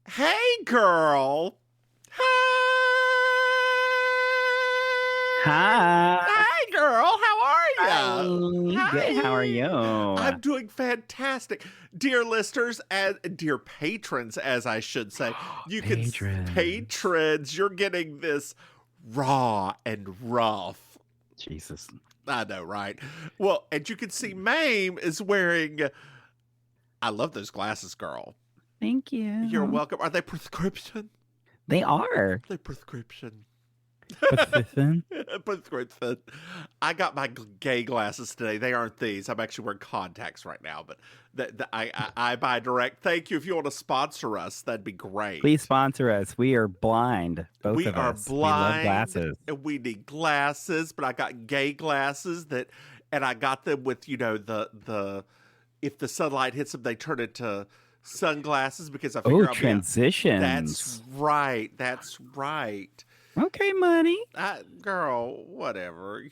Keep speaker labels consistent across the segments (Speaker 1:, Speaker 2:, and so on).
Speaker 1: Hey, girl. Hi.
Speaker 2: Hi.
Speaker 1: Hi, girl. How are you?
Speaker 2: Hi. Good. How are
Speaker 1: Hi.
Speaker 2: you?
Speaker 1: I'm doing fantastic. Dear listeners, and dear patrons, as I should say,
Speaker 2: Patrons.
Speaker 1: patrons, you're getting this raw and rough.
Speaker 2: Jesus.
Speaker 1: I know, right? Well, and you can see Maim is wearing, I love those glasses, girl.
Speaker 2: Thank
Speaker 1: You're
Speaker 2: you.
Speaker 1: welcome. Are they prescription?
Speaker 2: They are.
Speaker 1: They're prescription.
Speaker 2: Prescription.
Speaker 1: Prescription. I got my gay glasses today. They aren't these. I'm actually wearing contacts right now, but I buy direct. Thank you. If you want to sponsor us, that'd be great.
Speaker 2: Please sponsor us. We are blind. Both
Speaker 1: We
Speaker 2: of
Speaker 1: are
Speaker 2: us. We love
Speaker 1: blind
Speaker 2: glasses.
Speaker 1: and we need glasses, but I got gay glasses and I got them with, the if the sunlight hits them, they turn into sunglasses because I figure
Speaker 2: Oh,
Speaker 1: I'll be
Speaker 2: transitions.
Speaker 1: That's right. That's right.
Speaker 2: Okay, money.
Speaker 1: Girl, whatever.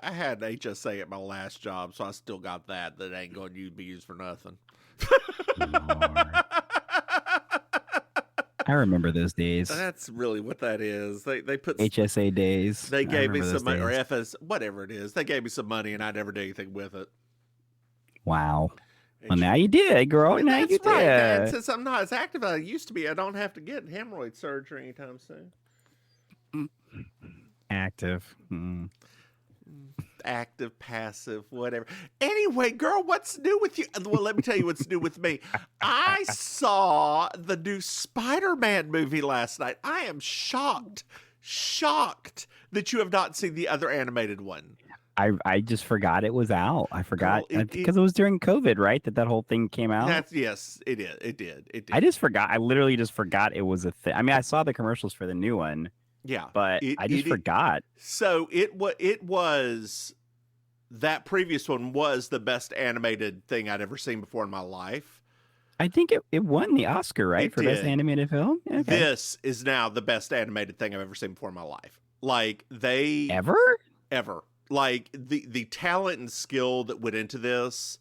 Speaker 1: I had an HSA at my last job, so I still got that. That ain't going to be used for nothing.
Speaker 2: Lord. I remember those days.
Speaker 1: That's really what that is. They put
Speaker 2: HSA days.
Speaker 1: They gave me
Speaker 2: those
Speaker 1: some money, or
Speaker 2: days.
Speaker 1: FS, whatever it is. They gave me some money, and I never did anything with it.
Speaker 2: Wow.
Speaker 1: And
Speaker 2: Well, now you did, girl.
Speaker 1: well,
Speaker 2: Now you
Speaker 1: that's right. And
Speaker 2: did.
Speaker 1: since I'm not as active as I used to be, I don't have to get hemorrhoid surgery anytime soon.
Speaker 2: Active.
Speaker 1: Active, passive, whatever. Anyway, girl, what's new with you? Well, let me tell you what's new with me. I saw the new Spider-Man movie last night. I am shocked that you have not seen the other animated one.
Speaker 2: I just forgot it was out. I forgot
Speaker 1: Girl,
Speaker 2: because it was during COVID, right? That whole thing came out.
Speaker 1: Yes, it did. It did.
Speaker 2: I just forgot. I literally just forgot it was a thing. I mean, I saw the commercials for the new one,
Speaker 1: Yeah,
Speaker 2: but I just forgot.
Speaker 1: So it was that previous one was the best animated thing I'd ever seen before in my life.
Speaker 2: I think it won the Oscar, right,
Speaker 1: It
Speaker 2: for best
Speaker 1: did.
Speaker 2: animated film. Okay.
Speaker 1: This is now the best animated thing I've ever seen before in my life. Like
Speaker 2: ever.
Speaker 1: Like the talent and skill that went into this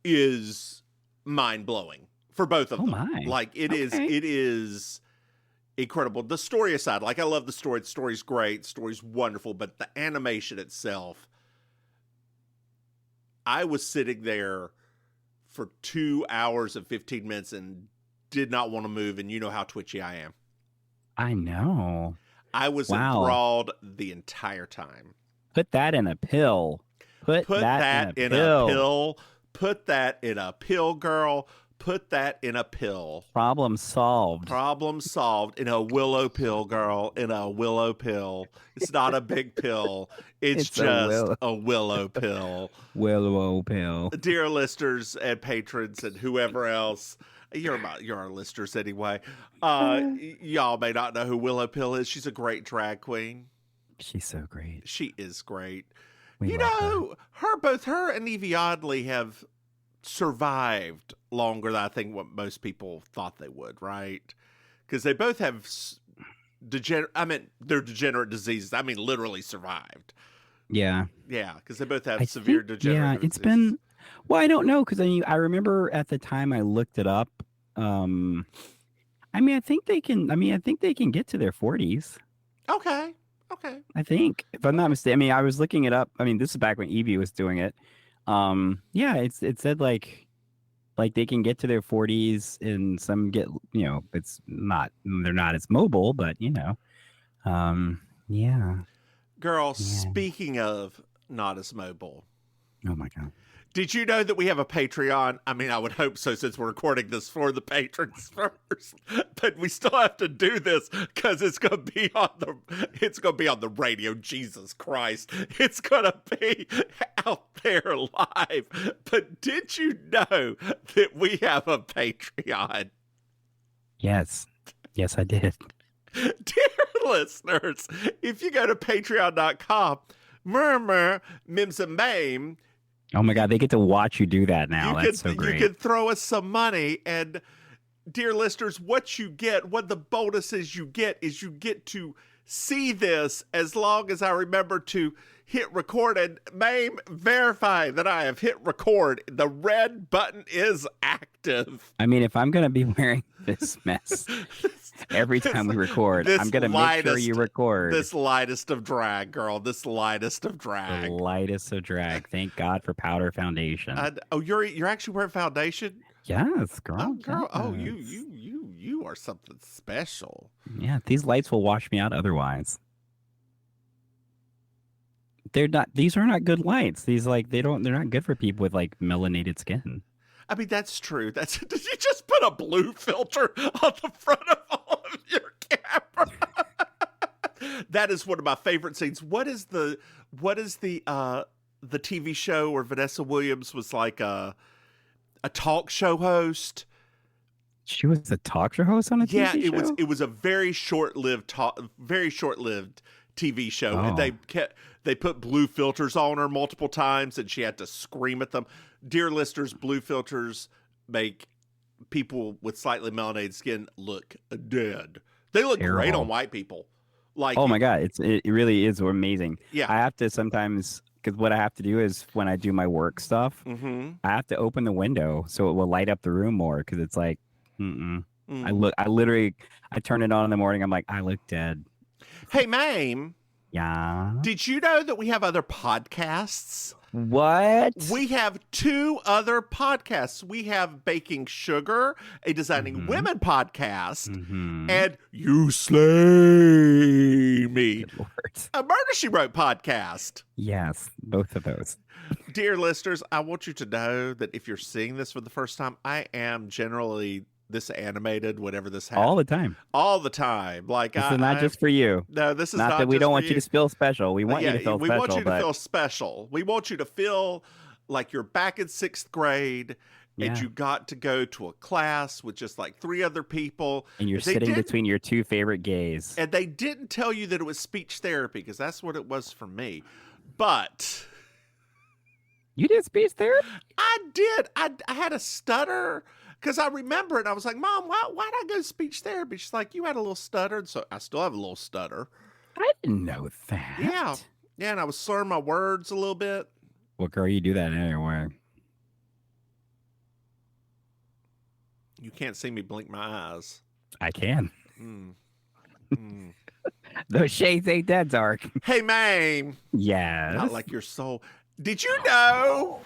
Speaker 1: is mind blowing for both of them.
Speaker 2: My.
Speaker 1: Like it is incredible. The story aside, like I love the story. The story's great. The story's wonderful, but the animation itself, I was sitting there for 2 hours and 15 minutes and did not want to move. And you know how twitchy I am.
Speaker 2: I know.
Speaker 1: I was enthralled the entire time.
Speaker 2: Put that in a pill. Put that in a pill.
Speaker 1: Put that in a pill, girl. Put that in a pill.
Speaker 2: Problem solved.
Speaker 1: Problem solved in a willow pill, girl. In a willow pill. It's not a big pill. It's just a willow pill.
Speaker 2: Willow pill.
Speaker 1: Dear listeners and patrons and whoever else, you're our listeners anyway. Y'all may not know who Willow Pill is. She's a great drag queen.
Speaker 2: She's so great.
Speaker 1: She is great.
Speaker 2: We love
Speaker 1: both her and Evie Oddly have survived longer than I think what most people thought they would, right? Because they both have they're degenerate diseases. I mean, literally survived.
Speaker 2: Yeah.
Speaker 1: Yeah, because they both have severe degenerative
Speaker 2: disease.
Speaker 1: It's
Speaker 2: been. Well, I don't know because I remember at the time I looked it up. I think they can get to their 40s.
Speaker 1: Okay.
Speaker 2: I think, if I'm not mistaken. I mean, I was looking it up. I mean, this is back when Evie was doing it. Yeah, it said like they can get to their 40s, and some get, they're not as mobile, but yeah.
Speaker 1: Girl, speaking of not as mobile.
Speaker 2: Oh my God.
Speaker 1: Did you know that we have a Patreon? I mean, I would hope so since we're recording this for the patrons first. But we still have to do this because it's gonna be on the radio. Jesus Christ. It's gonna be out there live. But did you know that we have a Patreon?
Speaker 2: Yes. Yes, I did.
Speaker 1: Dear listeners, if you go to patreon.com, Mims and Maim.
Speaker 2: Oh my God, they get to watch you do that now. That's so great.
Speaker 1: You can throw us some money, and dear listeners, what the bonuses you get is you get to see this as long as I remember to hit record, and Maim, verify that I have hit record. The red button is active.
Speaker 2: I mean, if I'm going to be wearing this mess every time we record, I'm going to make sure you record.
Speaker 1: This lightest of drag, girl. This lightest of drag.
Speaker 2: The lightest of drag. Thank God for powder foundation.
Speaker 1: You're actually wearing foundation?
Speaker 2: Yes, girl.
Speaker 1: Oh, girl.
Speaker 2: Yes.
Speaker 1: Oh, you are something special.
Speaker 2: Yeah, these lights will wash me out otherwise. These are not good lights. They're not good for people with like melanated skin.
Speaker 1: I mean, that's true. Did you just put a blue filter on the front of all of your camera? That is one of my favorite scenes. What is the TV show where Vanessa Williams was like a talk show host?
Speaker 2: She was a talk show host on a TV show?
Speaker 1: Yeah, it was a very short-lived TV show.
Speaker 2: Oh.
Speaker 1: And they put blue filters on her multiple times, and she had to scream at them. Dear listeners, blue filters make people with slightly melanated skin look dead. They look great on white people. Like,
Speaker 2: oh my God, it really is amazing.
Speaker 1: Yeah,
Speaker 2: I have to sometimes, because what I have to do is when I do my work stuff, I have to open the window so it will light up the room more. Because it's like, I turn it on in the morning. I'm like, I look dead.
Speaker 1: Hey, Maim.
Speaker 2: Yeah.
Speaker 1: Did you know that we have other podcasts?
Speaker 2: What?
Speaker 1: We have 2 other podcasts. We have Baking Sugar, a Designing Women podcast, and You Slay Me, a Murder, She Wrote podcast.
Speaker 2: Yes, both of those.
Speaker 1: Dear listeners, I want you to know that if you're seeing this for the first time, I am generally this animated, whatever this happens. All the time. Like,
Speaker 2: this is not just for you.
Speaker 1: No, this is not
Speaker 2: that we don't want you to feel special. We want you to feel special.
Speaker 1: We want you to feel special. We want you to feel like you're back in 6th grade and you got to go to a class with just like 3 other people.
Speaker 2: And you're sitting between your 2 favorite gays.
Speaker 1: And they didn't tell you that it was speech therapy, because that's what it was for me. But
Speaker 2: you did speech therapy?
Speaker 1: I did. I had a stutter. Because I remember it, I was like, Mom, why'd I go to speech therapy? She's like, you had a little stutter, and so I still have a little stutter.
Speaker 2: I didn't know that.
Speaker 1: Yeah, and I was slurring my words a little bit.
Speaker 2: Well, girl, you do that anyway.
Speaker 1: You can't see me blink my eyes.
Speaker 2: I can. Those shades ain't that dark.
Speaker 1: Hey, Maim.
Speaker 2: Yes.
Speaker 1: Not like your soul. Did you know?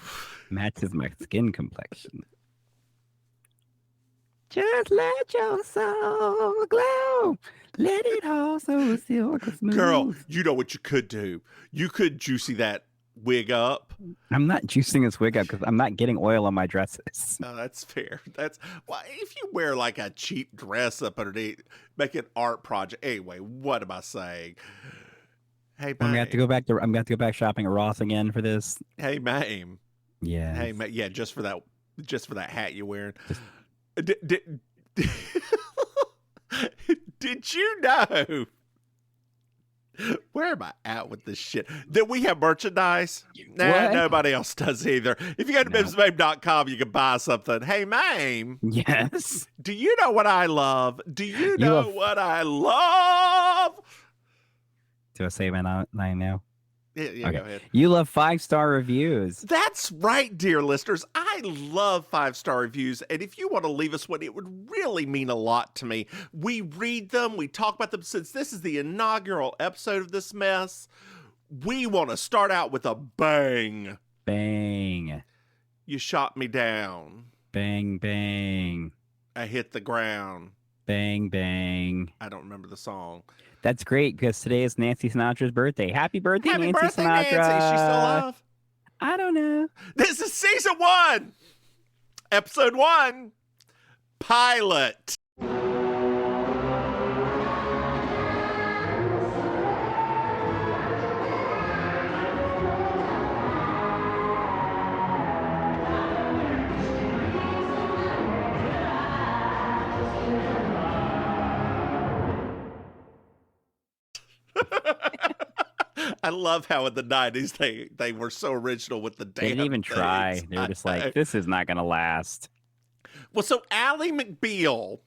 Speaker 2: Matches my skin complexion. Just let your soul glow. Let it all so silk smooth.
Speaker 1: Girl, you know what you could do? You could juicy that wig up.
Speaker 2: I'm not juicing this wig up because I'm not getting oil on my dresses.
Speaker 1: No, that's fair. Well, if you wear like a cheap dress up underneath, make an art project. Anyway, what am I saying? Hey, Maim.
Speaker 2: I'm gonna have to go back shopping at Ross again for this.
Speaker 1: Hey, Maim.
Speaker 2: Yeah.
Speaker 1: Hey, Maim. Yeah, just for that hat you're wearing. Did you know? Where am I at with this shit? That we have merchandise? Nah, nobody else does either. If you go to MimsMaim.com, you can buy something. Hey, Maim.
Speaker 2: Yes.
Speaker 1: Do you know what I love? Do you know what I love?
Speaker 2: Do I say my line now?
Speaker 1: Yeah, okay. Go ahead.
Speaker 2: You love 5-star reviews.
Speaker 1: That's right, dear listeners. I love 5-star reviews. And if you want to leave us one, it would really mean a lot to me. We read them. We talk about them. Since this is the inaugural episode of this mess, we want to start out with a bang.
Speaker 2: Bang.
Speaker 1: You shot me down.
Speaker 2: Bang, bang.
Speaker 1: I hit the ground.
Speaker 2: Bang, bang.
Speaker 1: I don't remember the song.
Speaker 2: That's great because today is Nancy Sinatra's birthday. Happy birthday,
Speaker 1: Happy
Speaker 2: Nancy
Speaker 1: birthday,
Speaker 2: Sinatra.
Speaker 1: Nancy. Is she still alive?
Speaker 2: I don't know.
Speaker 1: This is season 1, episode 1, pilot. I love how in the 90s they were so original with the damn
Speaker 2: They didn't even
Speaker 1: things.
Speaker 2: try. They were just like, this is not going to last.
Speaker 1: Well, so Ally McBeal,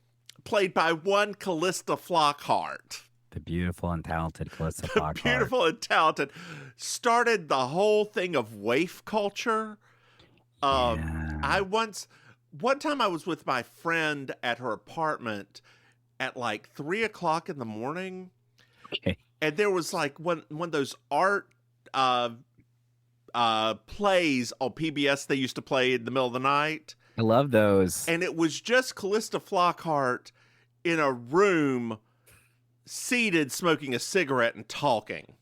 Speaker 1: played by one Callista Flockhart.
Speaker 2: The beautiful and talented Calista Flockhart.
Speaker 1: Beautiful and talented, started the whole thing of waif culture.
Speaker 2: Yeah.
Speaker 1: One time I was with my friend at her apartment at like 3:00 in the morning,
Speaker 2: Okay.
Speaker 1: and there was like one of those art plays on PBS they used to play in the middle of the night.
Speaker 2: I love those.
Speaker 1: And it was just Callista Flockhart in a room, seated, smoking a cigarette and talking.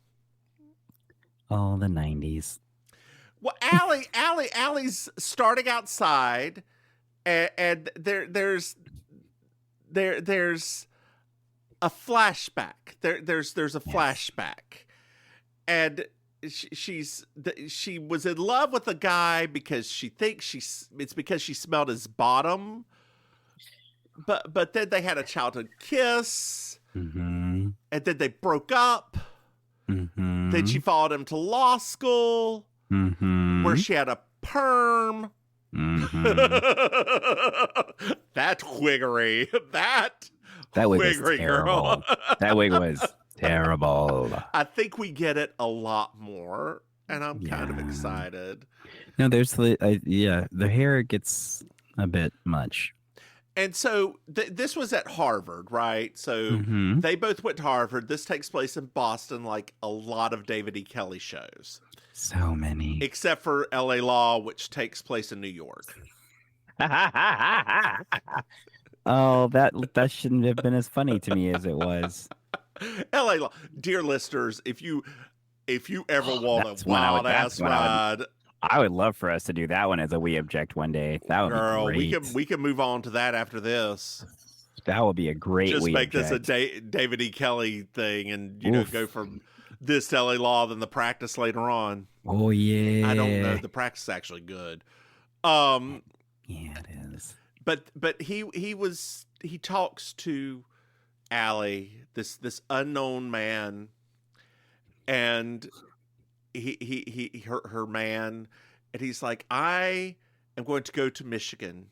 Speaker 2: Oh, the 90s.
Speaker 1: Well, Allie's starting outside, and there's a flashback. There's a flashback, and she was in love with a guy because she thinks it's because she smelled his bottom. But then they had a childhood kiss,
Speaker 2: Mm-hmm.
Speaker 1: and then they broke up.
Speaker 2: Mm-hmm.
Speaker 1: Then she followed him to law school,
Speaker 2: Mm-hmm.
Speaker 1: where she had a perm.
Speaker 2: Mm-hmm.
Speaker 1: That wiggery. That
Speaker 2: wig was
Speaker 1: wiggery
Speaker 2: terrible.
Speaker 1: girl.
Speaker 2: That wig was terrible.
Speaker 1: I think we get it a lot more, and I'm kind of
Speaker 2: Yeah.
Speaker 1: excited.
Speaker 2: No, there's the hair gets a bit much.
Speaker 1: And so this was at Harvard, right? So
Speaker 2: Mm-hmm.
Speaker 1: they both went to Harvard. This takes place in Boston, like a lot of David E. Kelly shows,
Speaker 2: So many.
Speaker 1: except for L.A. Law, which takes place in New York.
Speaker 2: Oh, that shouldn't have been as funny to me as it was.
Speaker 1: L.A. Law, dear listeners, if you ever want
Speaker 2: That's
Speaker 1: a
Speaker 2: when I would-
Speaker 1: wild ass
Speaker 2: that's when I
Speaker 1: ride,
Speaker 2: I would love for us to do that one as a We Object one day. That would
Speaker 1: girl,
Speaker 2: be great.
Speaker 1: we can move on to that after this.
Speaker 2: That would be a great
Speaker 1: Just
Speaker 2: We
Speaker 1: make this a
Speaker 2: Object.
Speaker 1: David E. Kelly thing, and you know,
Speaker 2: Oof.
Speaker 1: go from this to L.A. Law, then the practice later on.
Speaker 2: Oh yeah.
Speaker 1: I don't know. The practice is actually good.
Speaker 2: Yeah, it is.
Speaker 1: But he talks to Allie, this unknown man, and her man, and he's like, I am going to go to Michigan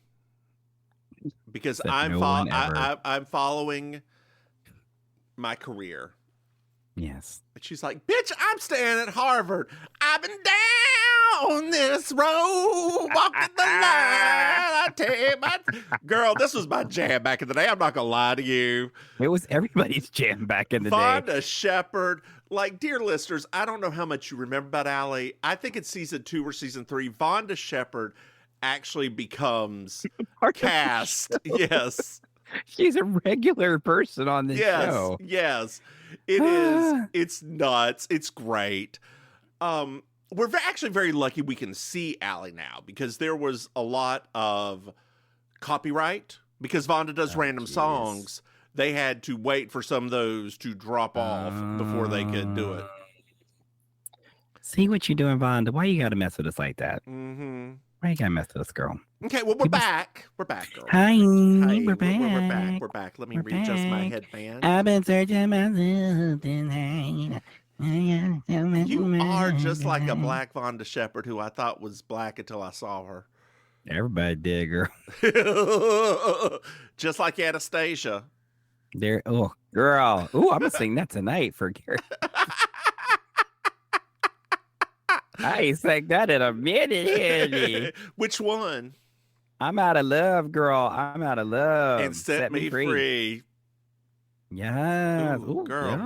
Speaker 1: because
Speaker 2: That
Speaker 1: I'm
Speaker 2: no one ever-
Speaker 1: I'm following my career.
Speaker 2: Yes.
Speaker 1: And she's like, bitch, I'm staying at Harvard. I've been down this road, walking the line. I tell you, girl, this was my jam back in the day. I'm not going to lie to you.
Speaker 2: It was everybody's jam back in the day.
Speaker 1: Vonda Shepard. Like, dear listeners, I don't know how much you remember about Allie. I think it's season 2 or season 3. Vonda Shepard actually becomes
Speaker 2: Part of the
Speaker 1: cast.
Speaker 2: show.
Speaker 1: Yes.
Speaker 2: She's a regular person on this
Speaker 1: Yes.
Speaker 2: show.
Speaker 1: Yes. It is. It's nuts. It's great. We're actually very lucky we can see Allie now because there was a lot of copyright. Because Vonda does random songs, they had to wait for some of those to drop off before they could do it.
Speaker 2: See what you're doing, Vonda. Why you gotta mess with us like that?
Speaker 1: Mm-hmm.
Speaker 2: Why you gotta mess with us, girl?
Speaker 1: Okay, well, we're back. We're back, girl.
Speaker 2: Hi,
Speaker 1: Hey,
Speaker 2: we're back.
Speaker 1: We're back. We're back. Let me
Speaker 2: We're
Speaker 1: readjust my
Speaker 2: back.
Speaker 1: headband.
Speaker 2: I've been searching myself tonight.
Speaker 1: You are just like a black Vonda Shepard who I thought was black until I saw her.
Speaker 2: Everybody did, girl.
Speaker 1: Just like Anastasia.
Speaker 2: There. Oh, girl. Oh, I'm gonna sing that tonight for Gary. I ain't sang that in a minute, Andy.
Speaker 1: Which one?
Speaker 2: I'm out of love, girl. I'm out of love.
Speaker 1: And set me free.
Speaker 2: Yes.
Speaker 1: Ooh,
Speaker 2: Ooh,
Speaker 1: girl,
Speaker 2: yes.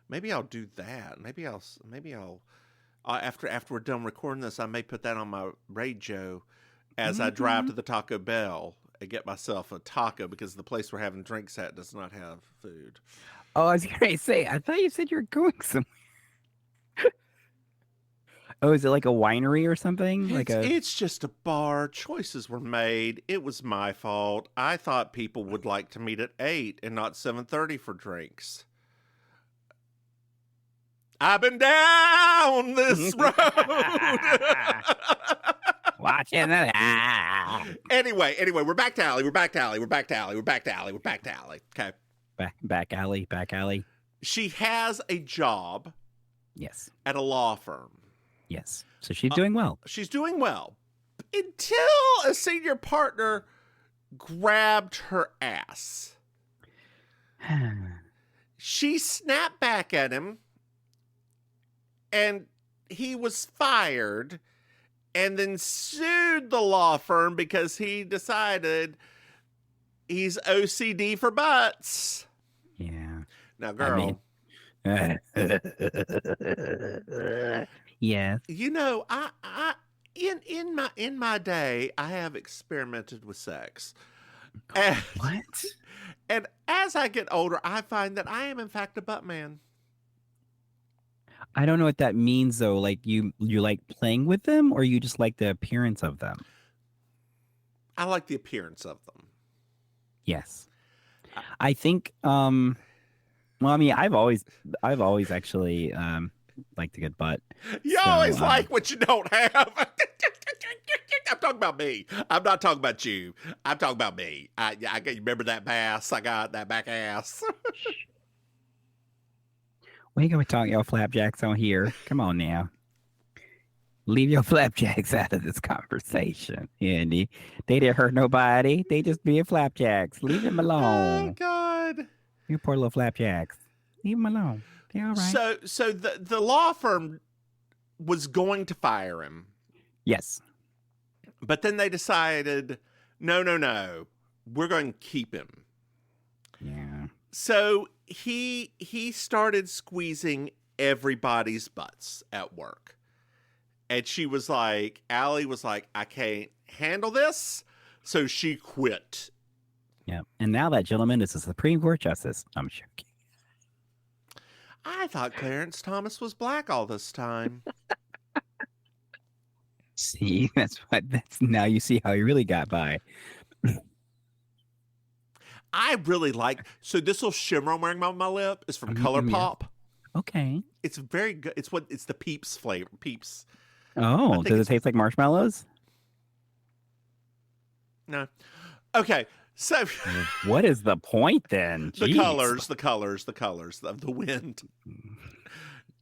Speaker 1: maybe I'll do that. Maybe I'll after we're done recording this, I may put that on my radio as I drive to the Taco Bell and get myself a taco because the place we're having drinks at does not have food.
Speaker 2: Oh, I was going to say, I thought you said you were going somewhere. Oh, is it like a winery or something?
Speaker 1: It's just a bar. Choices were made. It was my fault. I thought people would like to meet at 8 and not 7:30 for drinks. I've been down this road.
Speaker 2: Watching that.
Speaker 1: Anyway, we're back to Allie. Okay.
Speaker 2: Back alley.
Speaker 1: She has a job
Speaker 2: Yes.
Speaker 1: at a law firm.
Speaker 2: Yes. So she's doing well.
Speaker 1: She's doing well until a senior partner grabbed her ass. She snapped back at him, and he was fired, and then sued the law firm because he decided he's OCD for butts.
Speaker 2: Yeah.
Speaker 1: Now, girl.
Speaker 2: Yes.
Speaker 1: You know, I in my day, I have experimented with sex. And,
Speaker 2: What?
Speaker 1: And as I get older, I find that I am in fact a butt man.
Speaker 2: I don't know what that means though. Like you like playing with them, or you just like the appearance of them?
Speaker 1: I like the appearance of them.
Speaker 2: Yes. I think well, I mean, I've always actually liked a good butt.
Speaker 1: You always like what you don't have. I'm talking about me. I'm not talking about you. I'm talking about me. I remember that bass I got, that back ass.
Speaker 2: We ain't gonna talk your flapjacks on here. Come on now. Leave your flapjacks out of this conversation, Andy. They didn't hurt nobody. They just being flapjacks. Leave them alone.
Speaker 1: Oh God.
Speaker 2: You poor little flapjacks. Leave them alone. They're all right.
Speaker 1: So the law firm was going to fire him.
Speaker 2: Yes.
Speaker 1: But then they decided, no, we're going to keep him.
Speaker 2: Yeah.
Speaker 1: So he started squeezing everybody's butts at work. And Allie was like, I can't handle this. So she quit.
Speaker 2: Yeah. And now that gentleman is a Supreme Court justice. I'm joking.
Speaker 1: I thought Clarence Thomas was black all this time.
Speaker 2: See, that's now you see how he really got by.
Speaker 1: I really like, so this little shimmer I'm wearing on my lip is from ColourPop.
Speaker 2: Okay. It's
Speaker 1: very good. It's the Peeps flavor. Peeps.
Speaker 2: Oh, does it taste like marshmallows?
Speaker 1: No. Okay. So
Speaker 2: what is the point then?
Speaker 1: The colors of the wind.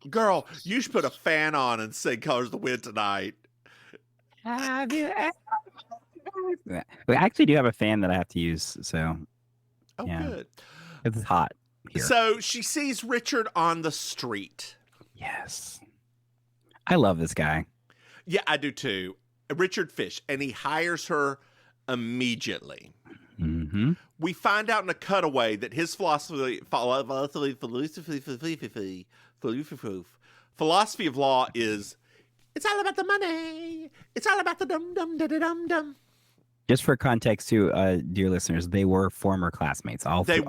Speaker 1: Girl, you should put a fan on and sing Colors of the Wind tonight.
Speaker 2: We actually do have a fan that I have to use, so
Speaker 1: good.
Speaker 2: It's hot here.
Speaker 1: So she sees Richard on the street.
Speaker 2: Yes. I love this guy.
Speaker 1: Yeah, I do too. Richard Fish, and he hires her immediately.
Speaker 2: Mm-hmm.
Speaker 1: We find out in a cutaway that his philosophy of law is, it's all about the money. It's all about the dum-dum-da-da-dum-dum.
Speaker 2: Just for context too, dear listeners, they were former classmates. All three of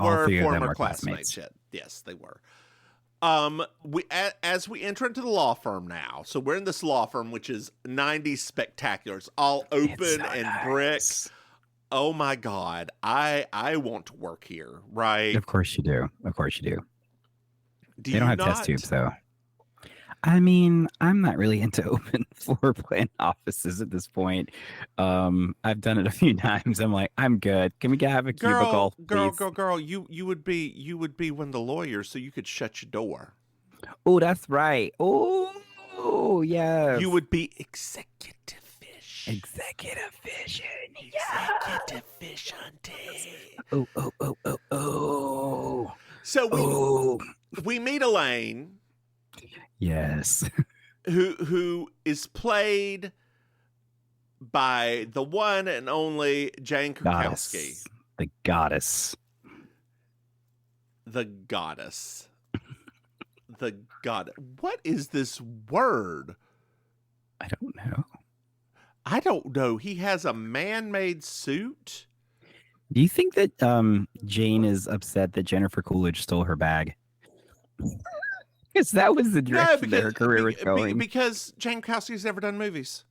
Speaker 2: them were classmates.
Speaker 1: Yes, they were. As we enter into the law firm now, so we're in this law firm, which is 90's Spectaculars, all open and brick. Oh my God, I want to work here, right?
Speaker 2: Of course you do. They don't have test tubes though. I mean, I'm not really into open floor plan offices at this point. I've done it a few times. I'm like, I'm good. Can we have a cubicle, please?
Speaker 1: Girl, you would be one of the lawyers, so you could shut your door.
Speaker 2: Oh, that's right. Oh, yes.
Speaker 1: You would be executive fish.
Speaker 2: Executive fish.
Speaker 1: Executive fish hunting.
Speaker 2: Oh.
Speaker 1: So we meet Elaine.
Speaker 2: Yes.
Speaker 1: Who is played by the one and only Jane Krakowski.
Speaker 2: The goddess.
Speaker 1: The goddess. The god. What is this word?
Speaker 2: I don't know.
Speaker 1: I don't know. He has a man-made suit.
Speaker 2: Do you think that Jane is upset that Jennifer Coolidge stole her bag? Because that was the direction that her career was going.
Speaker 1: Because Jane Krakowski's never done movies.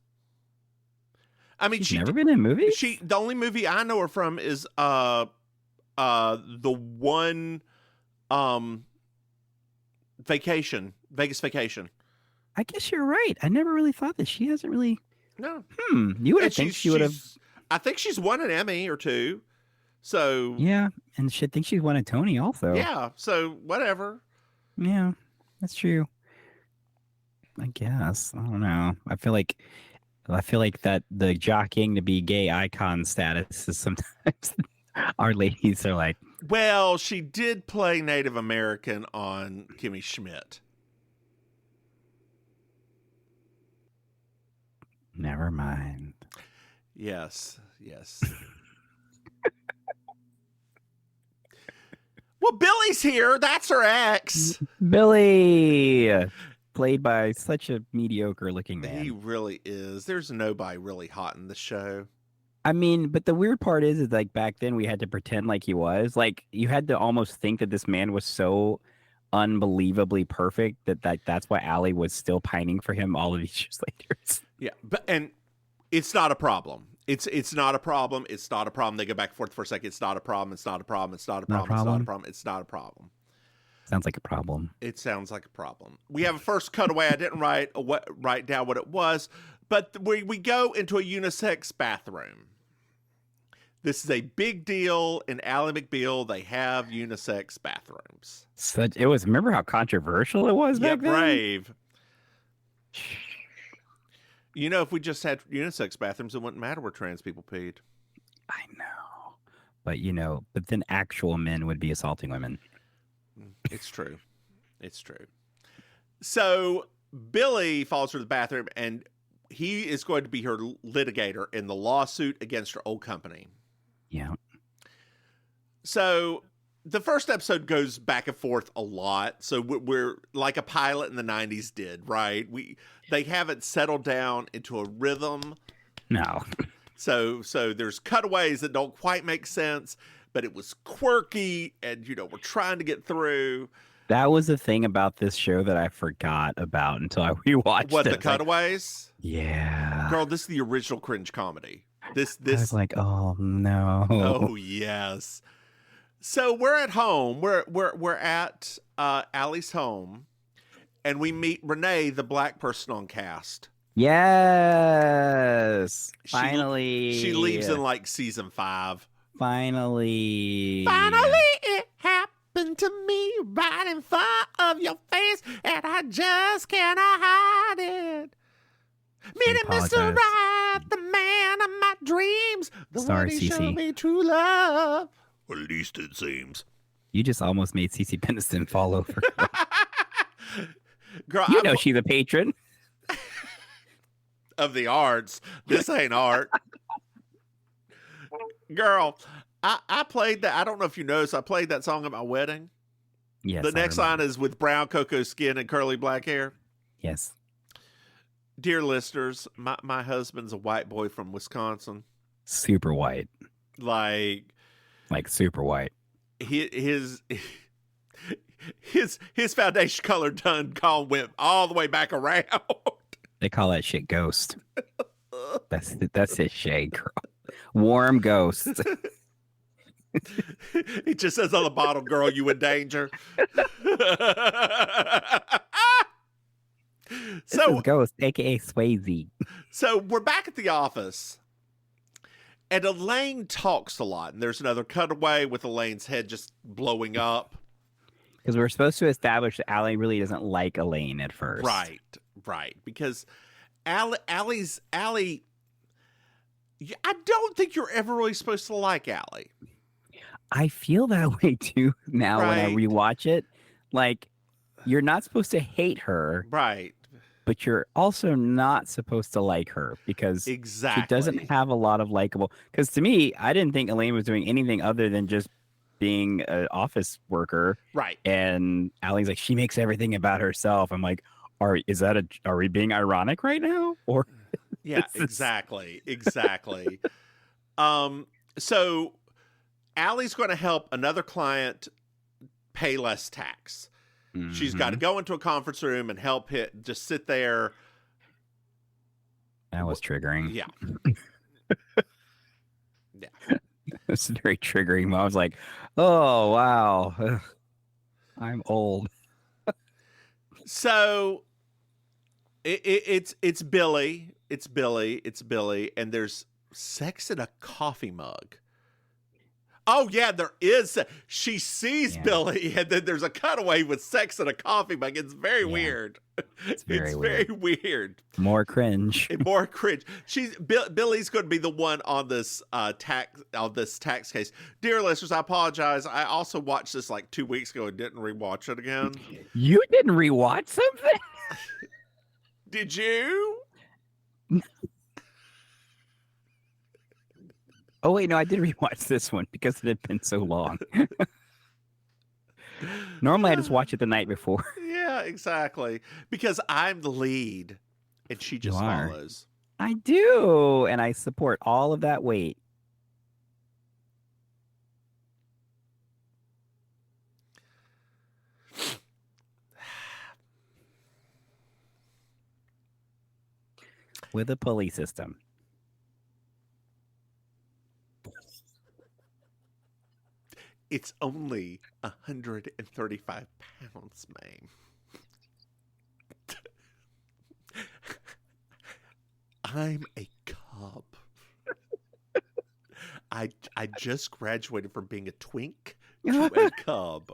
Speaker 1: I mean, she's
Speaker 2: never been in movies.
Speaker 1: The only movie I know her from is the one Vegas Vacation.
Speaker 2: I guess you're right. I never really thought that she hasn't really.
Speaker 1: No.
Speaker 2: You would have think she would have.
Speaker 1: I think she's won an Emmy or two. So
Speaker 2: yeah, and she thinks she's won a Tony also.
Speaker 1: Yeah. So whatever.
Speaker 2: Yeah, that's true. I guess. I don't know. I feel like that the jockeying to be gay icon status is sometimes our ladies are like,
Speaker 1: Well, she did play Native American on Kimmy Schmidt.
Speaker 2: Never mind.
Speaker 1: Yes. Well, Billy's here. That's her ex.
Speaker 2: Billy, played by such a mediocre looking man.
Speaker 1: He really is. There's nobody really hot in the show.
Speaker 2: I mean, but the weird part is like back then we had to pretend like he was. Like you had to almost think that this man was so unbelievably perfect that's why Allie was still pining for him all of these years later.
Speaker 1: Yeah, and it's not a problem. It's not a problem. It's not a problem. They go back and forth for a second. It's not a problem. It's not a problem. It's not a problem. It's not a problem. It's not a problem.
Speaker 2: Sounds like a problem.
Speaker 1: It sounds like a problem. We have a first cutaway. I didn't write down what it was, but we go into a unisex bathroom. This is a big deal in Ally McBeal. They have unisex bathrooms.
Speaker 2: Remember how controversial it was back then?
Speaker 1: Brave. You know, if we just had unisex bathrooms, it wouldn't matter where trans people peed.
Speaker 2: I know. But then actual men would be assaulting women.
Speaker 1: It's true. It's true. So Billy falls through the bathroom, and he is going to be her litigator in the lawsuit against her old company.
Speaker 2: Yeah.
Speaker 1: So the first episode goes back and forth a lot. So we're like a pilot in the 90s did, right? They haven't settled down into a rhythm.
Speaker 2: No.
Speaker 1: So there's cutaways that don't quite make sense, but it was quirky, and we're trying to get through.
Speaker 2: That was the thing about this show that I forgot about until I rewatched
Speaker 1: What,
Speaker 2: it.
Speaker 1: the cutaways?
Speaker 2: Yeah.
Speaker 1: Girl, this is the original cringe comedy. This
Speaker 2: I was like, oh no.
Speaker 1: Oh yes. So we're at home. We're at Allie's home, and we meet Renee, the black person on cast.
Speaker 2: Yes. Finally.
Speaker 1: She leaves in like season 5.
Speaker 2: Finally,
Speaker 1: it happened to me right in front of your face, and I just cannot hide it. Meeting Mr. Right, the man of my dreams, the one who showed me true love. Or at least it seems.
Speaker 2: You just almost made Cece Peniston fall over.
Speaker 1: Girl,
Speaker 2: she's a patron
Speaker 1: of the arts. This ain't art. Girl, I played that. I don't know if you noticed. I played that song at my wedding.
Speaker 2: Yes.
Speaker 1: The next line is with brown cocoa skin and curly black hair.
Speaker 2: Yes.
Speaker 1: Dear listeners, my husband's a white boy from Wisconsin.
Speaker 2: Super white.
Speaker 1: Like
Speaker 2: super white.
Speaker 1: His foundation color done went all the way back around.
Speaker 2: They call that shit ghost. That's his shade, girl. Warm ghost.
Speaker 1: It just says on the bottle, girl, you in danger.
Speaker 2: So Ghost, aka Swayze.
Speaker 1: So we're back at the office, and Elaine talks a lot. And there's another cutaway with Elaine's head just blowing up.
Speaker 2: Because we're supposed to establish that Allie really doesn't like Elaine at first.
Speaker 1: Right. Because Allie, I don't think you're ever really supposed to like Allie.
Speaker 2: I feel that way too now when I rewatch it. Like, you're not supposed to hate her.
Speaker 1: Right.
Speaker 2: But you're also not supposed to like her because she doesn't have a lot of likable. Because to me, I didn't think Elaine was doing anything other than just being an office worker.
Speaker 1: Right.
Speaker 2: And Allie's like, she makes everything about herself. I'm like, are we being ironic right now? Or
Speaker 1: yeah, exactly. So Allie's going to help another client pay less tax. Mm-hmm. She's got to go into a conference room and help just sit there.
Speaker 2: That was triggering.
Speaker 1: Yeah.
Speaker 2: It's very triggering. I was like, oh, wow. I'm old.
Speaker 1: So it's Billy. It's Billy. And there's sex in a coffee mug. Oh yeah, there is. She sees
Speaker 2: Yeah.
Speaker 1: Billy, and then there's a cutaway with sex and a coffee mug. It's very weird.
Speaker 2: It's very
Speaker 1: very weird.
Speaker 2: More cringe.
Speaker 1: And more cringe. Billy's going to be the one on this tax case. Dear listeners, I apologize. I also watched this like 2 weeks ago and didn't rewatch it again.
Speaker 2: You didn't rewatch something?
Speaker 1: Did you?
Speaker 2: Oh wait, no, I did rewatch this one because it had been so long. Normally, I just watch it the night before.
Speaker 1: Yeah, exactly. Because I'm the lead, and she just follows.
Speaker 2: I do, and I support all of that weight. With a pulley system.
Speaker 1: It's only 135 pounds, Maim. I'm a cub. I just graduated from being a twink to a cub.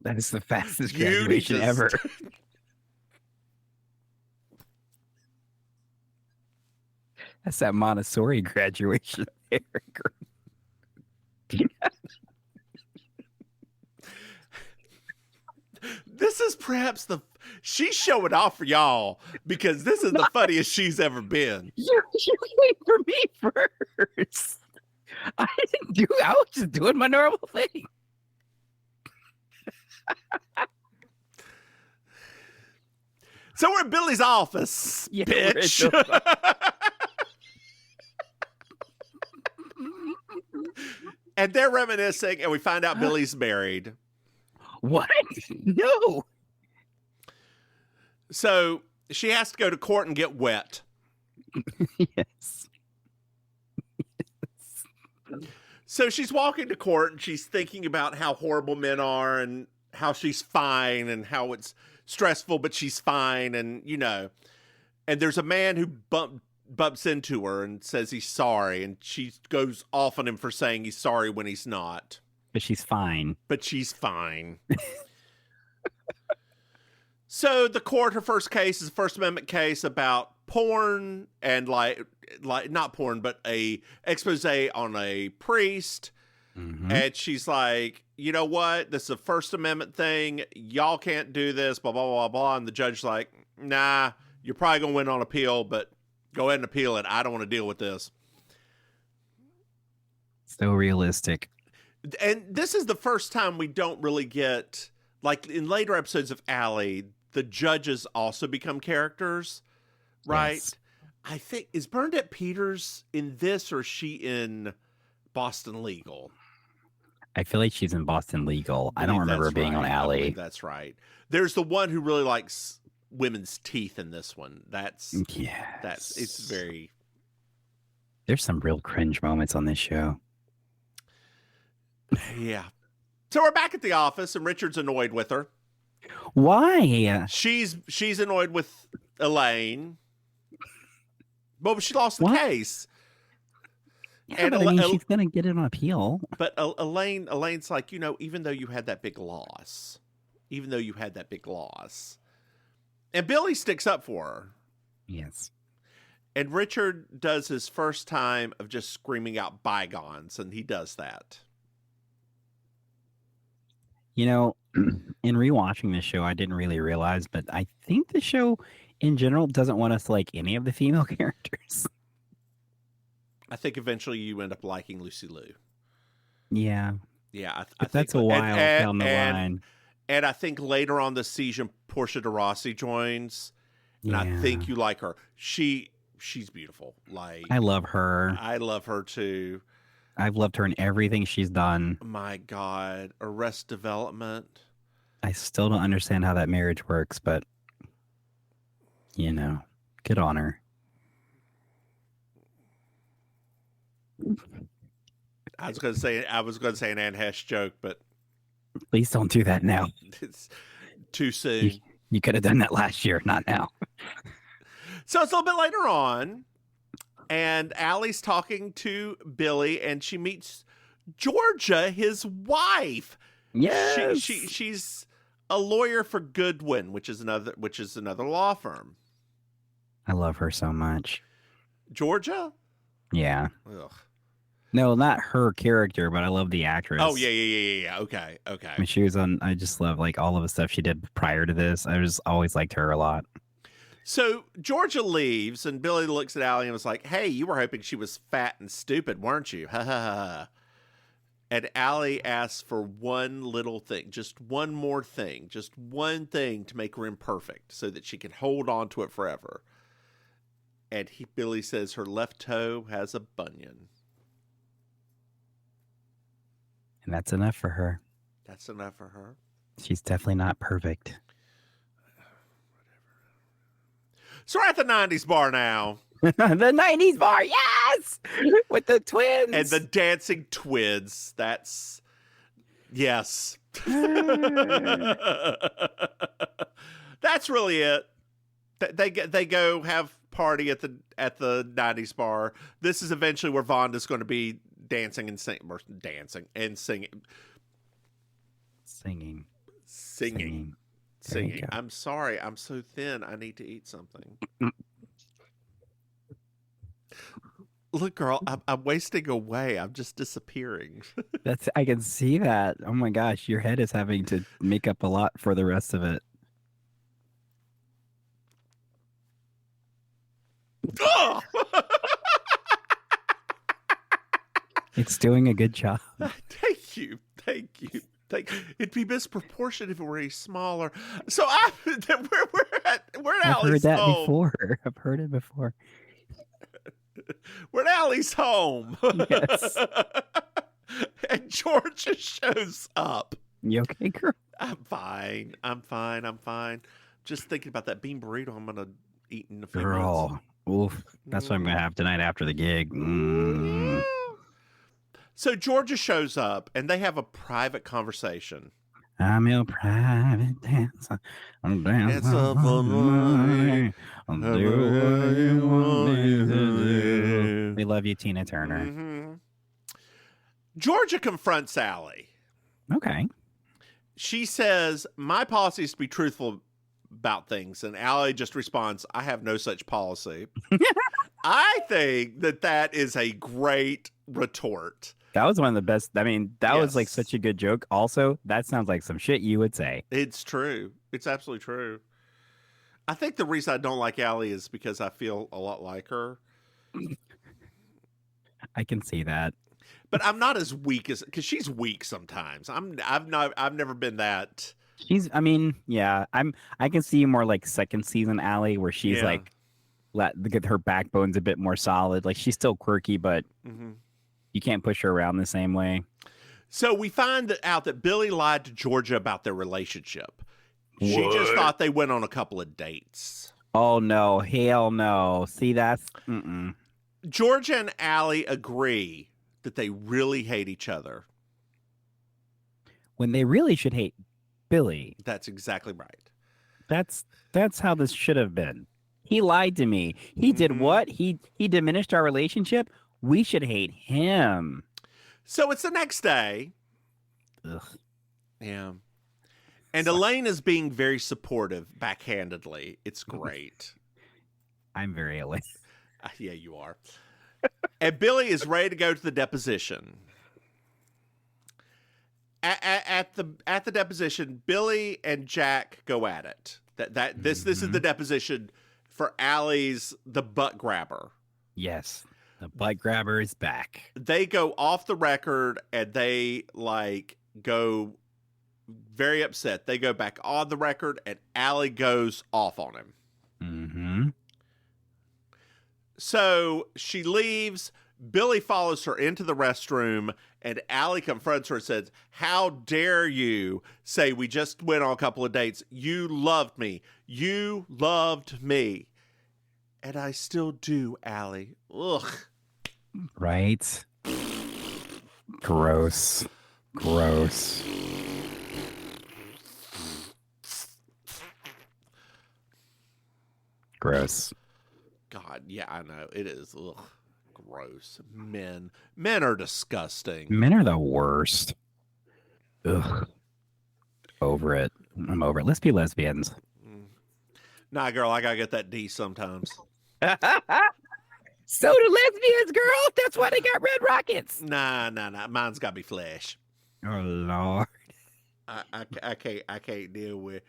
Speaker 2: That is the fastest graduation ever. That's that Montessori graduation.
Speaker 1: This is perhaps she's showing off for y'all because this is the funniest she's ever been.
Speaker 2: You wait for me first. I was just doing my normal thing.
Speaker 1: So we're in Billy's office, bitch. And they're reminiscing, and we find out Billy's married.
Speaker 2: What? No.
Speaker 1: So she has to go to court and get wet.
Speaker 2: Yes.
Speaker 1: So she's walking to court, and she's thinking about how horrible men are and how she's fine and how it's stressful, but she's fine. And, and there's a man who bumps into her and says he's sorry, and she goes off on him for saying he's sorry when he's not.
Speaker 2: But she's fine.
Speaker 1: So the court, her first case is a First Amendment case about porn and like not porn, but a expose on a priest.
Speaker 2: Mm-hmm.
Speaker 1: And she's like, you know what? This is a First Amendment thing. Y'all can't do this, blah, blah, blah, blah. And the judge's like, nah, you're probably going to win on appeal, but go ahead and appeal it. I don't want to deal with this.
Speaker 2: So realistic.
Speaker 1: And this is the first time we don't really get, like in later episodes of Allie, the judges also become characters, right?
Speaker 2: Yes.
Speaker 1: I think, is Bernadette Peters in this or is she in Boston Legal?
Speaker 2: I feel like she's in Boston Legal. I don't remember being on Allie.
Speaker 1: That's right. There's the one who really likes women's teeth in this one. It's very.
Speaker 2: There's some real cringe moments on this show.
Speaker 1: Yeah. So we're back at the office, and Richard's annoyed with her.
Speaker 2: Why?
Speaker 1: She's annoyed with Elaine. But she lost the case.
Speaker 2: Yeah, and but she's gonna get it on appeal.
Speaker 1: But Elaine's like, even though you had that big loss, and Billy sticks up for her.
Speaker 2: Yes. And
Speaker 1: Richard does his first time of just screaming out bygones, and he does that.
Speaker 2: In rewatching this show, I didn't really realize, but I think the show in general doesn't want us to like any of the female characters.
Speaker 1: I think eventually you end up liking Lucy Liu.
Speaker 2: Yeah.
Speaker 1: Yeah. I think
Speaker 2: that's a while down the line.
Speaker 1: And I think later on this season, Portia de Rossi joins. And I think you like her. She's beautiful. Like,
Speaker 2: I love her.
Speaker 1: I love her too.
Speaker 2: I've loved her in everything she's done.
Speaker 1: My God. Arrested Development.
Speaker 2: I still don't understand how that marriage works, but good on her.
Speaker 1: I was going to say an Anne Hesh joke, but
Speaker 2: please don't do that now.
Speaker 1: It's too soon.
Speaker 2: You could have done that last year, not now.
Speaker 1: So it's a little bit later on, And Allie's talking to Billy, and she meets Georgia, his wife.
Speaker 2: Yes.
Speaker 1: She's a lawyer for Goodwin, which is another law firm.
Speaker 2: I love her so much.
Speaker 1: Georgia?
Speaker 2: Yeah.
Speaker 1: Ugh.
Speaker 2: No, not her character, but I love the actress.
Speaker 1: Oh, yeah. Okay.
Speaker 2: I mean, she was on, I just love like all of the stuff she did prior to this. I just always liked her a lot.
Speaker 1: So Georgia leaves, and Billy looks at Allie and was like, "Hey, you were hoping she was fat and stupid, weren't you?" Ha ha ha. And Allie asks for one little thing, just one more thing, just one thing to make her imperfect so that she can hold on to it forever. And Billy says her left toe has a bunion.
Speaker 2: And that's enough for her.
Speaker 1: That's enough for her.
Speaker 2: She's definitely not perfect.
Speaker 1: So we're at the 90's bar now.
Speaker 2: The 90's bar, yes! With the twins.
Speaker 1: And the dancing twins. That's... Yes. That's really it. They go have party at the 90's bar. This is eventually where Vonda's going to be dancing and singing. I'm sorry. I'm so thin. I need to eat something. Look, girl, I'm wasting away. I'm just disappearing.
Speaker 2: I can see that. Oh my gosh, your head is having to make up a lot for the rest of it. It's doing a good job.
Speaker 1: Thank you. It'd be misproportionate if it were any smaller. So we're at Allie's home.
Speaker 2: I've heard it before.
Speaker 1: We're at Allie's home.
Speaker 2: Yes.
Speaker 1: And Georgia shows up.
Speaker 2: You okay, girl?
Speaker 1: I'm fine. Just thinking about that bean burrito I'm gonna eat in a few minutes.
Speaker 2: Oof. That's what I'm gonna have tonight after the gig. Mm.
Speaker 1: So Georgia shows up, and they have a private conversation.
Speaker 2: I'm your private dancer. I'm dancing for money. I'll do what you want me to do. We love you, Tina Turner.
Speaker 1: Mm-hmm. Georgia confronts Allie.
Speaker 2: Okay.
Speaker 1: She says, "My policy is to be truthful about things," and Allie just responds, "I have no such policy." I think that is a great retort.
Speaker 2: That was one of the best. I mean, that was like such a good joke. Also, that sounds like some shit you would say.
Speaker 1: It's true. It's absolutely true. I think the reason I don't like Allie is because I feel a lot like her.
Speaker 2: I can see that.
Speaker 1: But I'm not as weak because she's weak sometimes. I've never been that. I can see more like second season Allie where she's like, her backbone's a bit more solid. Like she's still quirky, but you can't push her around the same way. So we find out that Billy lied to Georgia about their relationship. What? She just thought they went on a couple of dates.
Speaker 2: Oh no, hell no. See, that's
Speaker 1: Georgia and Allie agree that they really hate each other.
Speaker 2: When they really should hate Billy.
Speaker 1: That's exactly right.
Speaker 2: That's how this should have been. He lied to me. He did what? He diminished our relationship. We should hate him.
Speaker 1: So it's the next day.
Speaker 2: Ugh.
Speaker 1: Yeah. And Elaine is being very supportive backhandedly. It's great.
Speaker 2: I'm very Elaine.
Speaker 1: Yeah, you are. And Billy is ready to go to the deposition. At the deposition, Billy and Jack go at it. This is the deposition for Allie's the butt grabber.
Speaker 2: Yes. The butt grabber is back.
Speaker 1: They go off the record and they go very upset. They go back on the record and Allie goes off on him.
Speaker 2: Mm-hmm.
Speaker 1: So she leaves. Billy follows her into the restroom and Allie confronts her and says, "How dare you say we just went on a couple of dates? You loved me. You loved me." And I still do, Allie. Ugh.
Speaker 2: Right? Gross. Gross.
Speaker 1: God, yeah, I know. It is. Ugh. gross. Men are disgusting.
Speaker 2: Men are the worst. Ugh. Over it. I'm over it. Let's be lesbians.
Speaker 1: Nah, girl, I gotta get that D sometimes.
Speaker 2: So do lesbians, girl. That's why they got red rockets.
Speaker 1: Nah. Mine's gotta be flesh.
Speaker 2: Oh Lord.
Speaker 1: I can't deal with.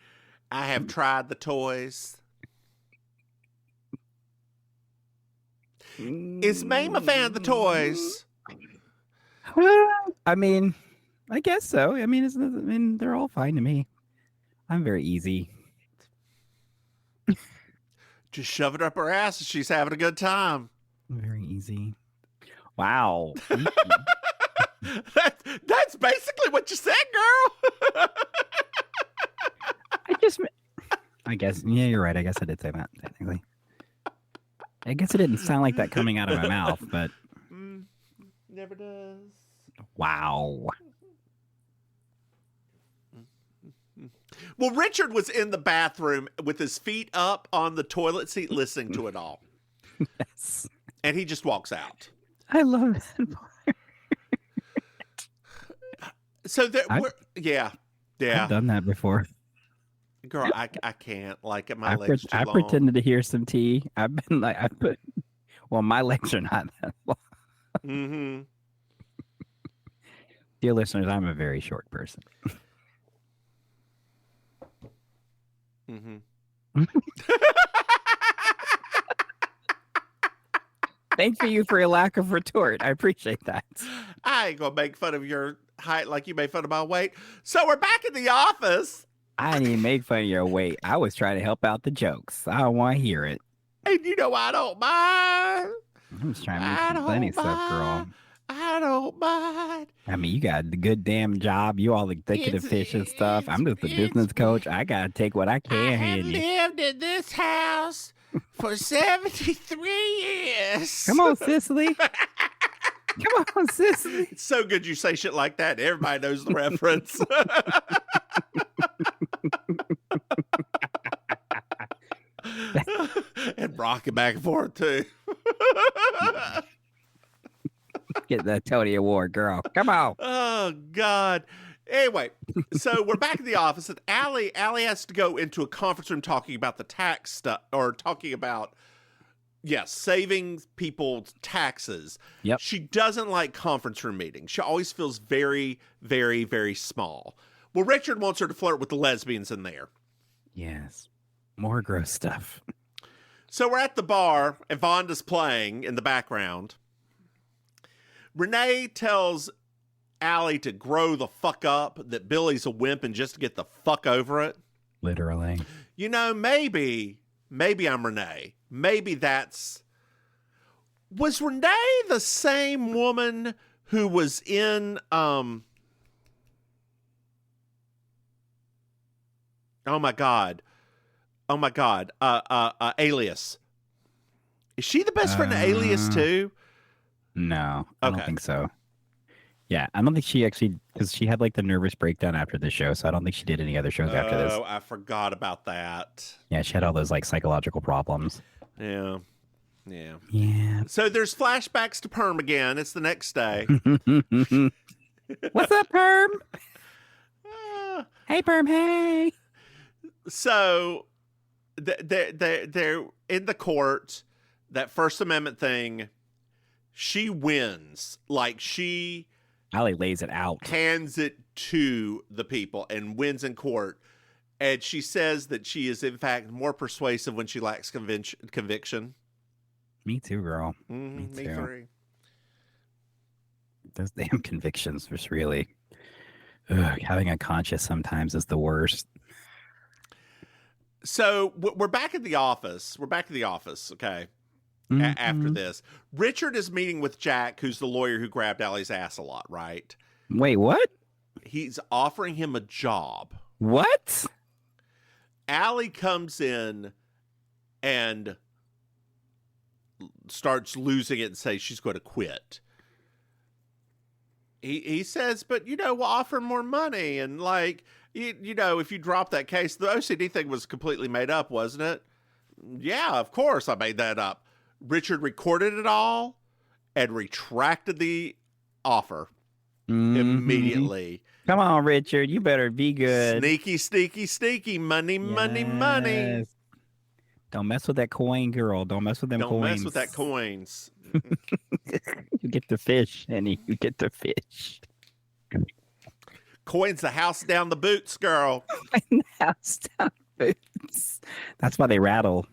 Speaker 1: I have tried the toys. Is Maim a fan of the toys?
Speaker 2: I mean, I guess so. I mean, they're all fine to me. I'm very easy.
Speaker 1: Just shove it up her ass and she's having a good time.
Speaker 2: Very easy. Wow.
Speaker 1: That's basically what you said, girl.
Speaker 2: I guess, yeah, you're right. I guess I did say that, technically. I guess it didn't sound like that coming out of my mouth, but.
Speaker 1: Never does.
Speaker 2: Wow.
Speaker 1: Well, Richard was in the bathroom with his feet up on the toilet seat listening to it all.
Speaker 2: Yes.
Speaker 1: And he just walks out.
Speaker 2: I love that part.
Speaker 1: So yeah.
Speaker 2: I've done that before.
Speaker 1: Girl, I can't. Like, my legs too
Speaker 2: I
Speaker 1: long.
Speaker 2: pretended to hear some tea. I've been like, well, my legs are not that long.
Speaker 1: Mm-hmm.
Speaker 2: Dear listeners, I'm a very short person.
Speaker 1: Mm-hmm.
Speaker 2: Thank you for your lack of retort. I appreciate that.
Speaker 1: I ain't gonna make fun of your height like you made fun of my weight. So we're back in the office.
Speaker 2: I didn't even make fun of your weight. I was trying to help out the jokes. I don't want to hear it.
Speaker 1: And I don't mind.
Speaker 2: I was trying to make some funny stuff, girl.
Speaker 1: I don't mind.
Speaker 2: I mean, you got the good damn job. You all executive fish and stuff. I'm just a business coach. I got to take what I can.
Speaker 1: I have lived in this house for 73 years.
Speaker 2: Come on, Cicely. Come on, Cicely.
Speaker 1: It's so good you say shit like that. Everybody knows the reference. And rocking back and forth, too.
Speaker 2: Get the Tony Award, girl. Come on.
Speaker 1: Oh, God. Anyway, so we're back in the office, and Allie has to go into a conference room talking about the tax stuff, or talking about, saving people's taxes.
Speaker 2: Yep.
Speaker 1: She doesn't like conference room meetings. She always feels very, very, very small. Well, Richard wants her to flirt with the lesbians in there.
Speaker 2: Yes. More gross stuff.
Speaker 1: So we're at the bar, and Vonda's playing in the background. Renee tells Allie to grow the fuck up, that Billy's a wimp and just to get the fuck over it.
Speaker 2: Literally.
Speaker 1: Maybe I'm Renee. Maybe that's... Was Renee the same woman who was in, oh my God, Alias. Is she the best friend of Alias too?
Speaker 2: No, I don't think so. Yeah, I don't think she actually, because she had like the nervous breakdown after the show, so I don't think she did any other shows after this.
Speaker 1: Oh, I forgot about that.
Speaker 2: Yeah, she had all those like psychological problems.
Speaker 1: Yeah. So there's flashbacks to Perm again. It's the next day.
Speaker 2: What's up, Perm? Hey, Perm, hey.
Speaker 1: So they're in the court, that First Amendment thing. She wins. Like, she...
Speaker 2: Allie lays it out.
Speaker 1: Hands it to the people and wins in court. And she says that she is, in fact, more persuasive when she lacks conviction.
Speaker 2: Me too, girl.
Speaker 1: Me
Speaker 2: too.
Speaker 1: too.
Speaker 2: Those damn convictions was really... having a conscience sometimes is the worst.
Speaker 1: So we're back at the office. Okay.
Speaker 2: Mm-hmm.
Speaker 1: After this, Richard is meeting with Jack, who's the lawyer who grabbed Allie's ass a lot, right?
Speaker 2: Wait, what?
Speaker 1: He's offering him a job.
Speaker 2: What?
Speaker 1: Allie comes in and starts losing it and says she's going to quit. He says, but, we'll offer more money. And, like, if you drop that case, the OCD thing was completely made up, wasn't it? Yeah, of course I made that up. Richard recorded it all and retracted the offer
Speaker 2: Mhm.
Speaker 1: immediately.
Speaker 2: Come on, Richard, you better be good.
Speaker 1: Sneaky, sneaky, sneaky, money, money, money.
Speaker 2: Yes. Don't mess with that coin, girl. Don't mess with them
Speaker 1: Don't
Speaker 2: coins.
Speaker 1: mess with that coins.
Speaker 2: You get the fish, Henny. You get the fish.
Speaker 1: Coins the house down the boots, girl.
Speaker 2: House down boots. That's why they rattle.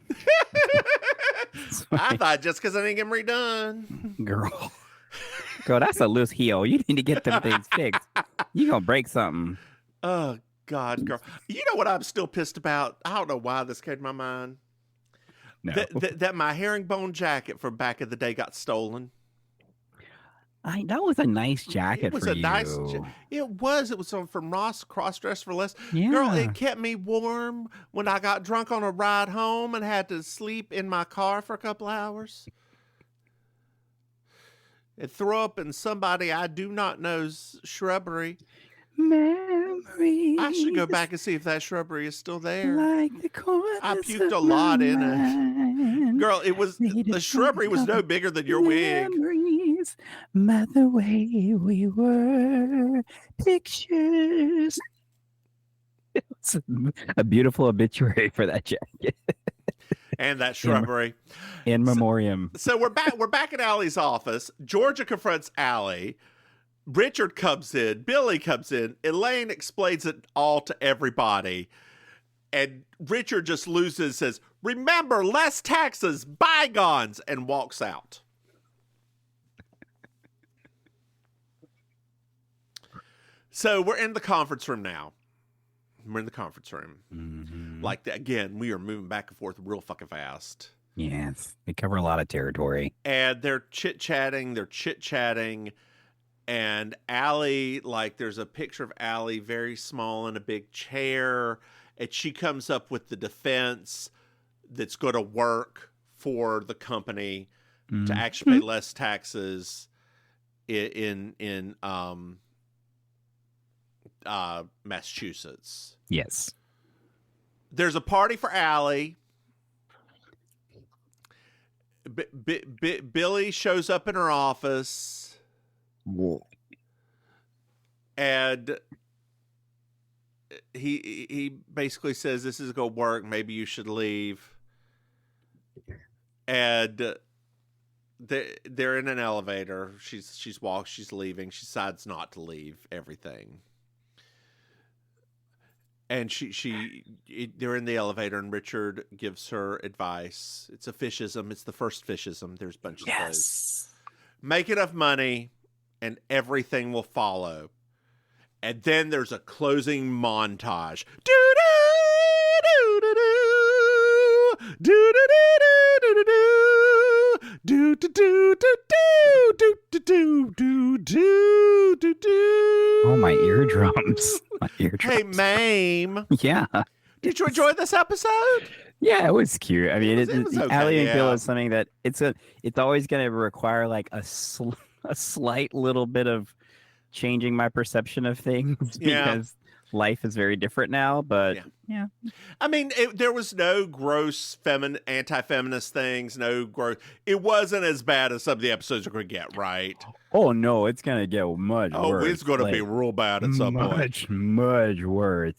Speaker 1: I thought just because I didn't get them redone.
Speaker 2: Girl, that's a loose heel. You need to get them things fixed. You gonna break something.
Speaker 1: Oh, God, girl. You know what I'm still pissed about? I don't know why this came to my mind.
Speaker 2: No.
Speaker 1: That my herringbone jacket from back in the day got stolen.
Speaker 2: That was a nice jacket
Speaker 1: It was
Speaker 2: for
Speaker 1: a
Speaker 2: you.
Speaker 1: nice. It was from Ross, Cross Dress for Less.
Speaker 2: Yeah.
Speaker 1: Girl, it kept me warm when I got drunk on a ride home and had to sleep in my car for a couple hours. It threw up in somebody I do not know's shrubbery.
Speaker 2: Memories.
Speaker 1: I should go back and see if that shrubbery is still there.
Speaker 2: Like the corners
Speaker 1: I puked a lot in it. Girl, the shrubbery was no bigger than your wig.
Speaker 2: Memories, by the way we were, pictures. It's a beautiful obituary for that jacket.
Speaker 1: And that shrubbery.
Speaker 2: In memoriam.
Speaker 1: So we're back at Allie's office. Georgia confronts Allie. Richard comes in. Billy comes in. Elaine explains it all to everybody. And Richard just loses, says, "Remember, less taxes, bygones," and walks out. So we're in the conference room now. We're in the conference room.
Speaker 2: Mm-hmm.
Speaker 1: Like, again, we are moving back and forth real fucking fast.
Speaker 2: Yes, they cover a lot of territory.
Speaker 1: And they're chit-chatting. And Allie, like, there's a picture of Allie very small in a big chair. And she comes up with the defense that's going to work for the company to actually pay less taxes in Massachusetts.
Speaker 2: Yes.
Speaker 1: There's a party for Allie. Billy shows up in her office.
Speaker 2: Whoa.
Speaker 1: And he basically says, "This is going to work. Maybe you should leave." And they're in an elevator. She's leaving. She decides not to leave everything. And they're in the elevator, and Richard gives her advice. It's a fishism. It's the first fishism. There's bunches of those. Make enough money, and everything will follow. And then there's a closing montage.
Speaker 2: Oh, my eardrums.
Speaker 1: Hey, Maim.
Speaker 2: Yeah.
Speaker 1: Did you enjoy this episode?
Speaker 2: Yeah, it was cute. I mean,
Speaker 1: It was okay,
Speaker 2: Allie and Bill
Speaker 1: yeah.
Speaker 2: is something that it's always going to require like a slight little bit of changing my perception of things because life is very different now. But yeah.
Speaker 1: I mean, there was no gross anti-feminist things. No gross. It wasn't as bad as some of the episodes are going to get, right?
Speaker 2: Oh no, it's going to get much worse.
Speaker 1: Oh, it's going to be real bad at some point.
Speaker 2: Much worse.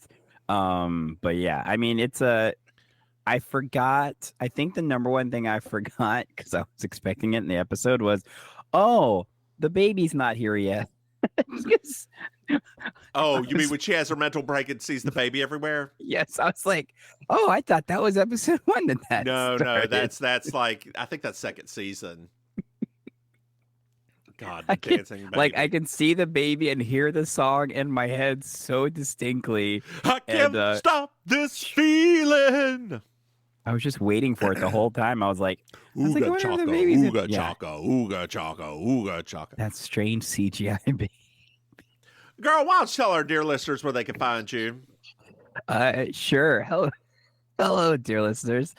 Speaker 2: But yeah, I mean, I forgot. I think the number one thing I forgot because I was expecting it in the episode was, oh, the baby's not here yet.
Speaker 1: Oh, you mean when she has her mental break and sees the baby everywhere?
Speaker 2: Yes, I was like, oh, I thought that was episode 1.
Speaker 1: No, that's like, I think that's second season. God, the dancing baby.
Speaker 2: Like I can see the baby and hear the song in my head so distinctly.
Speaker 1: I can't stop this feeling.
Speaker 2: I was just waiting for it the whole time. I was like,
Speaker 1: ooga chaka, ooga chaka, ooga chaka, ooga chaka.
Speaker 2: That strange CGI baby.
Speaker 1: Girl, why don't you tell our dear listeners where they can find you?
Speaker 2: Sure. Hello, dear listeners.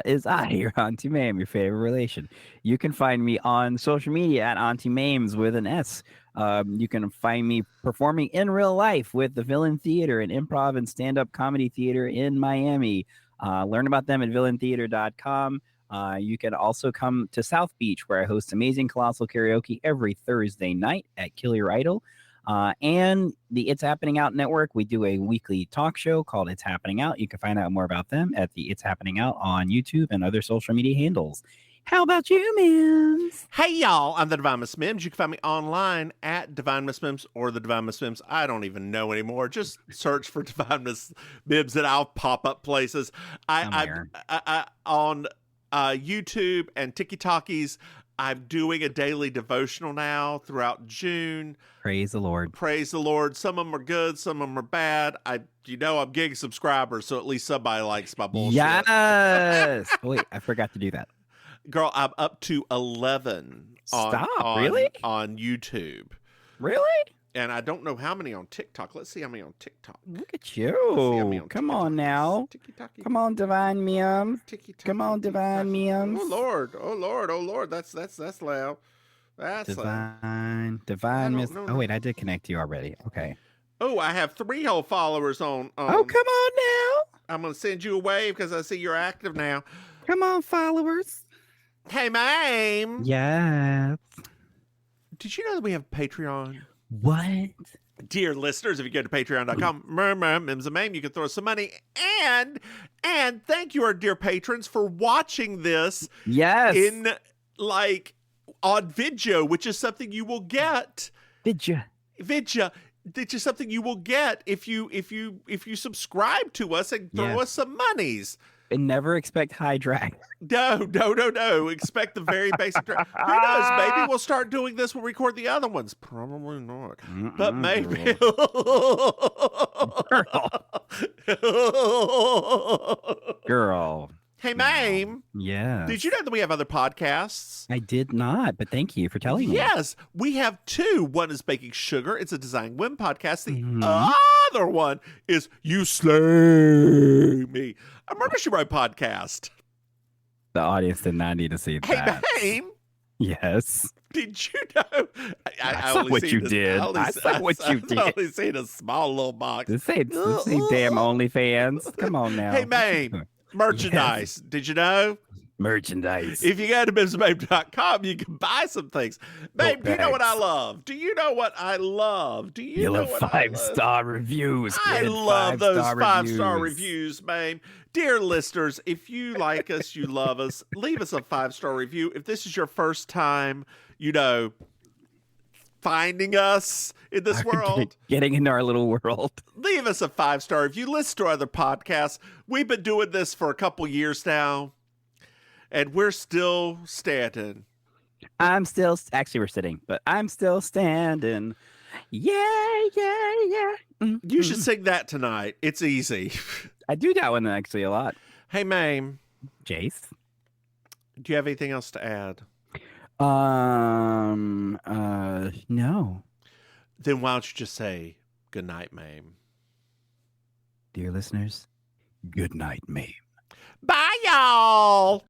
Speaker 2: Is I, your Auntie Maim, your favorite relation. You can find me on social media at Auntie Maims with an S. You can find me performing in real life with the Villain Theater, an improv and stand-up comedy theater in Miami. Learn about them at villaintheater.com. You can also come to South Beach, where I host amazing colossal karaoke every Thursday night at Kill Your Idol. And the It's Happening Out Network, we do a weekly talk show called It's Happening Out. You can find out more about them at the It's Happening Out on YouTube and other social media handles. How about you, Mims?
Speaker 1: Hey, y'all, I'm the Divine Miss Mims. You can find me online at Divine Miss Mims or the Divine Miss Mims. I don't even know anymore. Just search for Divine Miss Mims and I'll pop up places. I on YouTube and TikTokies, I'm doing a daily devotional now throughout June.
Speaker 2: Praise the Lord.
Speaker 1: Praise the Lord. Some of them are good. Some of them are bad. I'm getting subscribers, so at least somebody likes my bullshit.
Speaker 2: Yes. Wait, I forgot to do that.
Speaker 1: Girl, I'm up to 11
Speaker 2: really?
Speaker 1: On YouTube.
Speaker 2: Really?
Speaker 1: And I don't know how many on TikTok. Let's see how many on TikTok.
Speaker 2: Look at you. Come on now. Come on, Divine Mims. Come on, Divine Mims.
Speaker 1: Oh, Lord. Oh, Lord. Oh, Lord. That's loud. That's loud.
Speaker 2: Divine Miss. Oh, wait, I did connect you already. Okay.
Speaker 1: Oh, I have 3 whole followers on.
Speaker 2: Oh, come on now.
Speaker 1: I'm going to send you a wave because I see you're active now.
Speaker 2: Come on, followers.
Speaker 1: Hey, Maim.
Speaker 2: Yes.
Speaker 1: Did you know that we have Patreon?
Speaker 2: What?
Speaker 1: Dear listeners, if you go to patreon.com, Mims and Maim, you can throw us some money. And thank you, our dear patrons, for watching this.
Speaker 2: Yes.
Speaker 1: In, on video, which is something you will get.
Speaker 2: Vidya.
Speaker 1: Which is something you will get if you subscribe to us and throw us some monies.
Speaker 2: And never expect high drag.
Speaker 1: No. Expect the very basic drag. Who knows? Maybe we'll start doing this when we record the other ones. Probably not. But maybe.
Speaker 2: Girl.
Speaker 1: Hey, Maim.
Speaker 2: Yeah.
Speaker 1: Did you know that we have other podcasts?
Speaker 2: I did not, but thank you for telling me.
Speaker 1: Yes, we have 2. One is Baking Sugar. It's a Design Win podcast. The other one is You Slay Me, a Murder, She Wrote podcast.
Speaker 2: The audience did not need to see that.
Speaker 1: Hey, Maim.
Speaker 2: Yes.
Speaker 1: Did you know?
Speaker 2: I saw what you did. I saw what you did.
Speaker 1: I only seen a small little box.
Speaker 2: This ain't damn OnlyFans. Come on now.
Speaker 1: Hey, Maim. Merchandise. Yes. Did you know?
Speaker 2: Merchandise.
Speaker 1: If you go to MimsMaim.com, you can buy some things. Babe, do you know what I love? Do you know what I love? Do you know what
Speaker 2: 5-star reviews.
Speaker 1: I love those 5-star reviews, Maim. Dear listeners, if you like us, you love us, leave us a 5-star review. If this is your first time, finding us in this world,
Speaker 2: getting into our little world,
Speaker 1: leave us a 5-star review. Listen to our other podcasts. We've been doing this for a couple years now, and we're still standing.
Speaker 2: Actually we're sitting, but I'm still standing. Yeah.
Speaker 1: You should sing that tonight. It's easy.
Speaker 2: I do that one actually a lot.
Speaker 1: Hey, Maim.
Speaker 2: Jace,
Speaker 1: do you have anything else to add?
Speaker 2: No.
Speaker 1: Then why don't you just say good night, Maim?
Speaker 2: Dear listeners, good night, Maim.
Speaker 1: Bye, y'all.